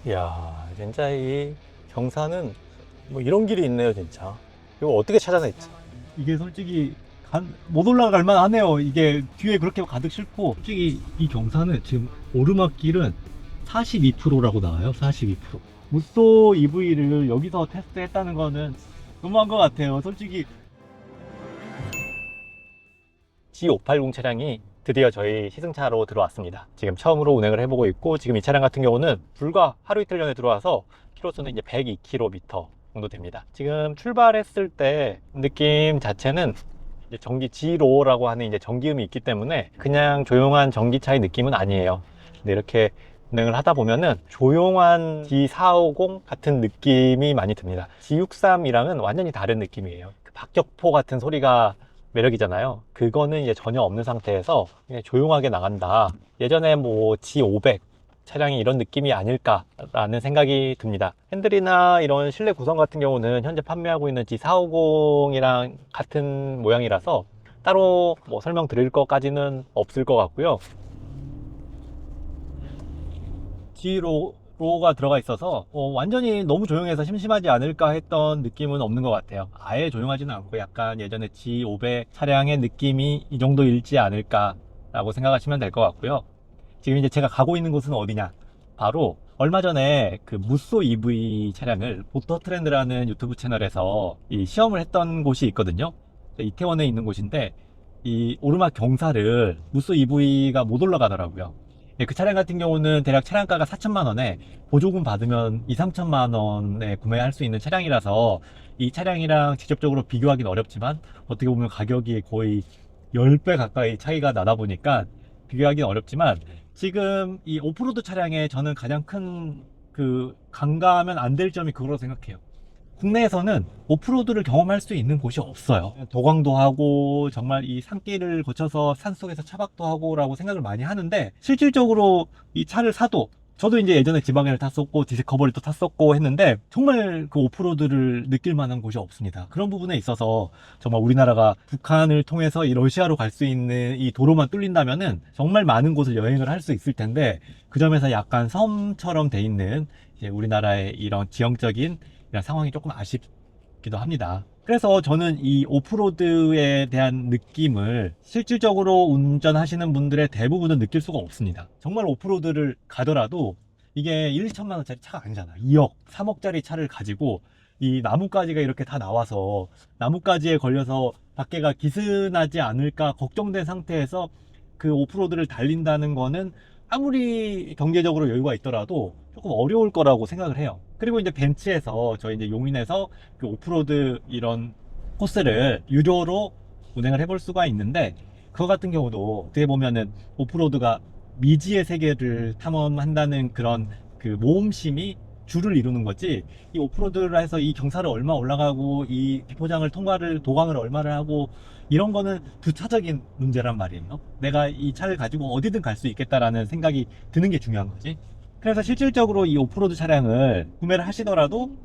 이야, 진짜 이 경사는 뭐 이런 길이 있네요, 진짜. 이거 어떻게 찾아냈지? 이게 솔직히 못 올라갈 만하네요. 이게 뒤에 그렇게 가득 싣고 솔직히 이 경사는 지금 오르막길은 42%라고 나와요. 42%. 무쏘 EV를 여기서 테스트했다는 거는 너무한 것 같아요. 솔직히 G580 차량이 드디어 저희 시승차로 들어왔습니다. 지금 처음으로 운행을 해보고 있고, 지금 이 차량 같은 경우는 불과 하루 이틀 전에 들어와서 키로수는 이제 102km 정도 됩니다. 지금 출발했을 때 느낌 자체는 이제 전기 G로라고 하는 이제 전기음이 있기 때문에 그냥 조용한 전기차의 느낌은 아니에요. 근데 이렇게 운행을 하다 보면은 조용한 G450 같은 느낌이 많이 듭니다. G63이랑은 완전히 다른 느낌이에요. 그 박격포 같은 소리가 매력이잖아요. 그거는 이제 전혀 없는 상태에서 그냥 조용하게 나간다. 예전에 뭐 G500 차량이 이런 느낌이 아닐까라는 생각이 듭니다. 핸들이나 이런 실내 구성 같은 경우는 현재 판매하고 있는 G450이랑 같은 모양이라서 따로 뭐 설명드릴 것까지는 없을 것 같고요. G로가 들어가 있어서 완전히 너무 조용해서 심심하지 않을까 했던 느낌은 없는 것 같아요. 아예 조용하지는 않고 약간 예전에 G500 차량의 느낌이 이 정도일지 않을까 라고 생각하시면 될 것 같고요. 지금 이제 제가 가고 있는 곳은 어디냐, 바로 얼마 전에 그 무쏘 EV 차량을 보터트렌드라는 유튜브 채널에서 이 시험을 했던 곳이 있거든요. 이태원에 있는 곳인데 이 오르막 경사를 무쏘 EV가 못 올라가더라고요. 예, 그 차량 같은 경우는 대략 차량가가 4천만 원에 보조금 받으면 2, 3천만 원에 구매할 수 있는 차량이라서 이 차량이랑 직접적으로 비교하기는 어렵지만 어떻게 보면 가격이 거의 10배 가까이 차이가 나다 보니까 비교하기는 어렵지만, 지금 이 오프로드 차량에 저는 가장 큰 그 간과하면 안 될 점이 그거라고 생각해요. 국내에서는 오프로드를 경험할 수 있는 곳이 없어요. 도광도 하고 정말 이 산길을 거쳐서 산속에서 차박도 하고 라고 생각을 많이 하는데, 실질적으로 이 차를 사도, 저도 이제 예전에 지방에를 탔었고 디스커버리도 탔었고 했는데 정말 그 오프로드를 느낄 만한 곳이 없습니다. 그런 부분에 있어서 정말 우리나라가 북한을 통해서 이 러시아로 갈 수 있는 이 도로만 뚫린다면은 정말 많은 곳을 여행을 할 수 있을 텐데, 그 점에서 약간 섬처럼 돼 있는 이제 우리나라의 이런 지형적인 이런 상황이 조금 아쉽기도 합니다. 그래서 저는 이 오프로드에 대한 느낌을 실질적으로 운전하시는 분들의 대부분은 느낄 수가 없습니다. 정말 오프로드를 가더라도 이게 1, 2천만 원짜리 차가 아니잖아요. 2억, 3억짜리 차를 가지고 이 나뭇가지가 이렇게 다 나와서 나뭇가지에 걸려서 밖에가 기스나지 않을까 걱정된 상태에서 그 오프로드를 달린다는 거는 아무리 경제적으로 여유가 있더라도 조금 어려울 거라고 생각을 해요. 그리고 이제 벤츠에서 저희 이제 용인에서 그 오프로드 이런 코스를 유료로 운행을 해볼 수가 있는데, 그거 같은 경우도 어떻게 보면은 오프로드가 미지의 세계를 탐험한다는 그런 그 모험심이 주를 이루는 거지, 이 오프로드를 해서 이 경사를 얼마 올라가고 이 비포장을 통과를 도강을 얼마를 하고 이런 거는 부차적인 문제란 말이에요. 내가 이 차를 가지고 어디든 갈 수 있겠다라는 생각이 드는 게 중요한 거지. 그래서 실질적으로 이 오프로드 차량을 구매를 하시더라도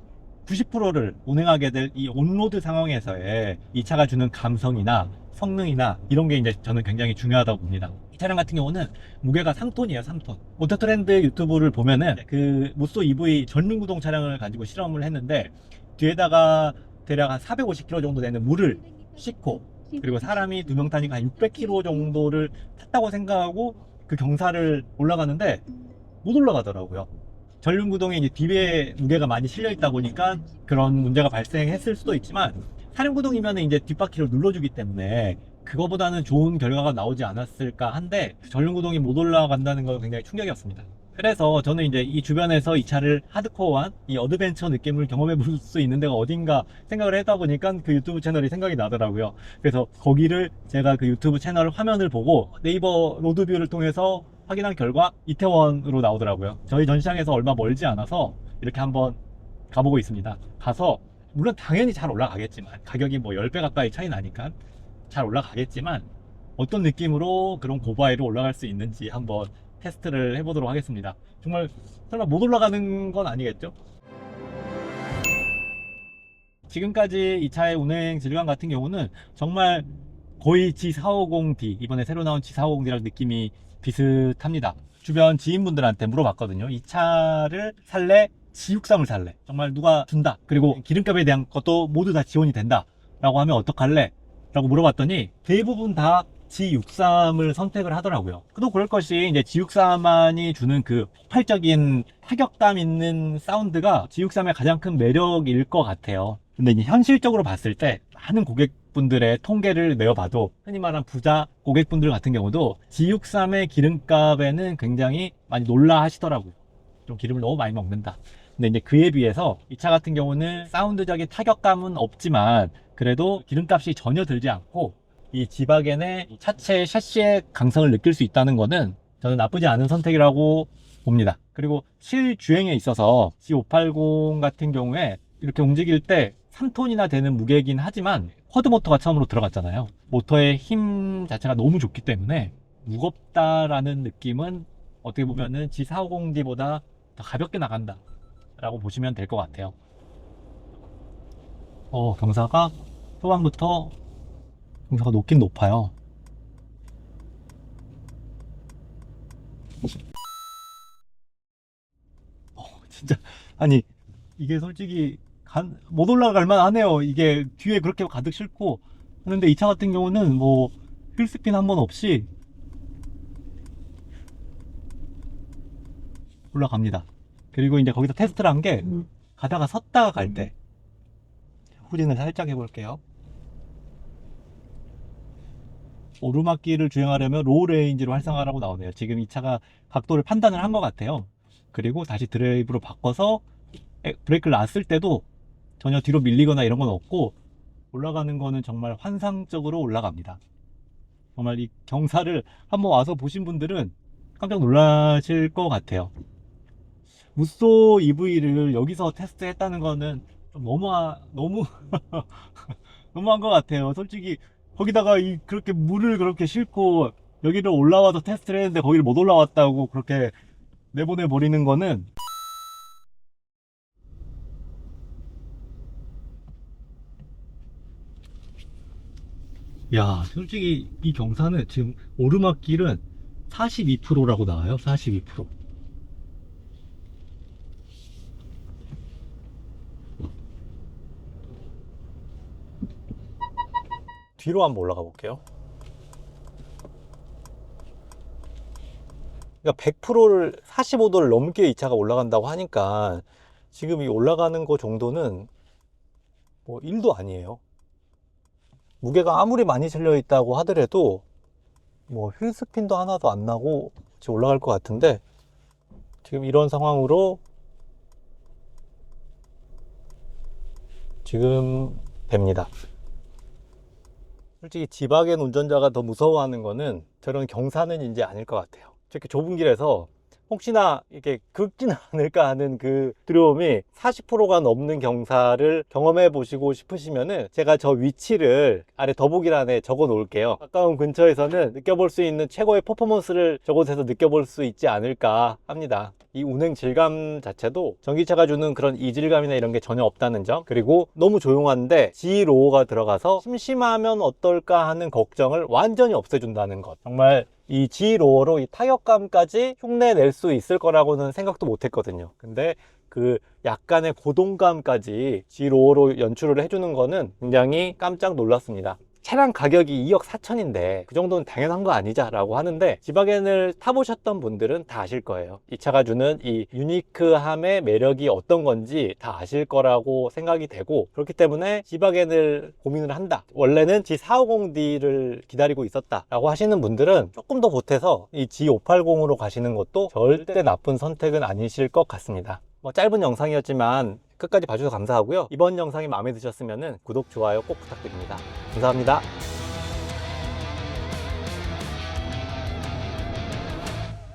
90%를 운행하게 될 이 온로드 상황에서의 이 차가 주는 감성이나 성능이나 이런 게 이제 저는 굉장히 중요하다고 봅니다. 이 차량 같은 경우는 무게가 3톤이에요, 3톤. 오토트렌드 유튜브를 보면은 그 무쏘 EV 전륜구동 차량을 가지고 실험을 했는데, 뒤에다가 대략 한 450kg 정도 되는 물을 싣고, 그리고 사람이 2명 타니까 한 600kg 정도를 탔다고 생각하고 그 경사를 올라가는데 못 올라가더라고요. 전륜구동에 이제 뒤에 무게가 많이 실려 있다 보니까 그런 문제가 발생했을 수도 있지만, 사륜구동이면 이제 뒷바퀴를 눌러주기 때문에 그거보다는 좋은 결과가 나오지 않았을까 한데, 전륜구동이 못 올라간다는 건 굉장히 충격이었습니다. 그래서 저는 이제 이 주변에서 이 차를 하드코어한 이 어드벤처 느낌을 경험해 볼 수 있는 데가 어딘가 생각을 하다 보니까 그 유튜브 채널이 생각이 나더라고요. 그래서 거기를 제가 그 유튜브 채널 화면을 보고 네이버 로드뷰를 통해서 확인한 결과 이태원으로 나오더라고요. 저희 전시장에서 얼마 멀지 않아서 이렇게 한번 가보고 있습니다. 가서 물론 당연히 잘 올라가겠지만, 가격이 뭐 10배 가까이 차이 나니까 잘 올라가겠지만 어떤 느낌으로 그런 고바위로 올라갈 수 있는지 한번 테스트를 해보도록 하겠습니다. 정말 설마 못 올라가는 건 아니겠죠? 지금까지 이 차의 운행 질감 같은 경우는 정말 거의 G450D, 이번에 새로 나온 G450D랑 느낌이 비슷합니다. 주변 지인분들한테 물어봤거든요. 이 차를 살래? G63을 살래? 정말 누가 준다. 그리고 기름값에 대한 것도 모두 다 지원이 된다. 라고 하면 어떡할래? 라고 물어봤더니 대부분 다 G63을 선택을 하더라고요. 또 그럴 것이 이제 G63만이 주는 그 폭발적인 타격감 있는 사운드가 G63의 가장 큰 매력일 것 같아요. 근데 이제 현실적으로 봤을 때 많은 고객분들의 통계를 내어봐도 흔히 말하는 부자 고객분들 같은 경우도 G63의 기름값에는 굉장히 많이 놀라 하시더라고요. 좀 기름을 너무 많이 먹는다. 근데 이제 그에 비해서 이 차 같은 경우는 사운드적인 타격감은 없지만 그래도 기름값이 전혀 들지 않고 이 지바겐의 차체 샤시의 강성을 느낄 수 있다는 거는 저는 나쁘지 않은 선택이라고 봅니다. 그리고 실주행에 있어서 G580 같은 경우에 이렇게 움직일 때 3톤이나 되는 무게이긴 하지만 쿼드 모터가 처음으로 들어갔잖아요. 모터의 힘 자체가 너무 좋기 때문에 무겁다라는 느낌은 어떻게 보면은 G450D보다 더 가볍게 나간다 라고 보시면 될 것 같아요. 경사가 초반부터 경사가 높긴 높아요. 진짜 아니 이게 솔직히 못 올라갈 만하네요. 이게 뒤에 그렇게 가득 싣고 하는데 이 차 같은 경우는 뭐 휠스핀 한 번 없이 올라갑니다. 그리고 이제 거기서 테스트를 한 게 가다가 섰다가 갈 때 후진을 살짝 해볼게요. 오르막길을 주행하려면 로우 레인지로 활성화라고 나오네요. 지금 이 차가 각도를 판단을 한 것 같아요. 그리고 다시 드라이브로 바꿔서 브레이크를 놨을 때도 전혀 뒤로 밀리거나 이런 건 없고 올라가는 거는 정말 환상적으로 올라갑니다. 정말 이 경사를 한번 와서 보신 분들은 깜짝 놀라실 것 같아요. 무쏘 EV를 여기서 테스트했다는 거는 좀 너무 너무한 것 같아요. 솔직히 거기다가 그렇게 물을 그렇게 싣고 여기를 올라와서 테스트를 했는데 거기를 못 올라왔다고 그렇게 내보내 버리는 거는 야, 솔직히 이 경사는 지금 오르막길은 42%라고 나와요. 42%. 뒤로 한번 올라가 볼게요. 그러니까 100%를 45도를 넘게 이 차가 올라간다고 하니까 지금 이 올라가는 거 정도는 뭐 1도 아니에요. 무게가 아무리 많이 실려 있다고 하더라도 뭐 휠스핀도 하나도 안 나고 지금 올라갈 것 같은데 지금 이런 상황으로 지금 됩니다. 솔직히 지바겐 운전자가 더 무서워하는 거는 저런 경사는 이제 아닐 것 같아요. 저렇게 좁은 길에서 혹시나 이렇게 긁지는 않을까 하는 그 두려움이 40%가 넘는 경사를 경험해 보시고 싶으시면은 제가 저 위치를 아래 더보기란에 적어 놓을게요. 가까운 근처에서는 느껴볼 수 있는 최고의 퍼포먼스를 저곳에서 느껴볼 수 있지 않을까 합니다. 이 운행 질감 자체도 전기차가 주는 그런 이질감이나 이런 게 전혀 없다는 점, 그리고 너무 조용한데 G로어가 들어가서 심심하면 어떨까 하는 걱정을 완전히 없애준다는 것. 정말 이 G로어로 이 타격감까지 흉내낼 수 있을 거라고는 생각도 못 했거든요. 근데 그 약간의 고동감까지 G로어로 연출을 해주는 거는 굉장히 깜짝 놀랐습니다. 차량 가격이 2억 4천인데 그 정도는 당연한 거 아니자 라고 하는데 지바겐을 타보셨던 분들은 다 아실 거예요. 이 차가 주는 이 유니크함의 매력이 어떤 건지 다 아실 거라고 생각이 되고, 그렇기 때문에 지바겐을 고민을 한다, 원래는 G450D를 기다리고 있었다 라고 하시는 분들은 조금 더 보태서 이 G580으로 가시는 것도 절대 나쁜 선택은 아니실 것 같습니다. 짧은 영상이었지만 끝까지 봐주셔서 감사하고요. 이번 영상이 마음에 드셨으면 구독, 좋아요 꼭 부탁드립니다. 감사합니다.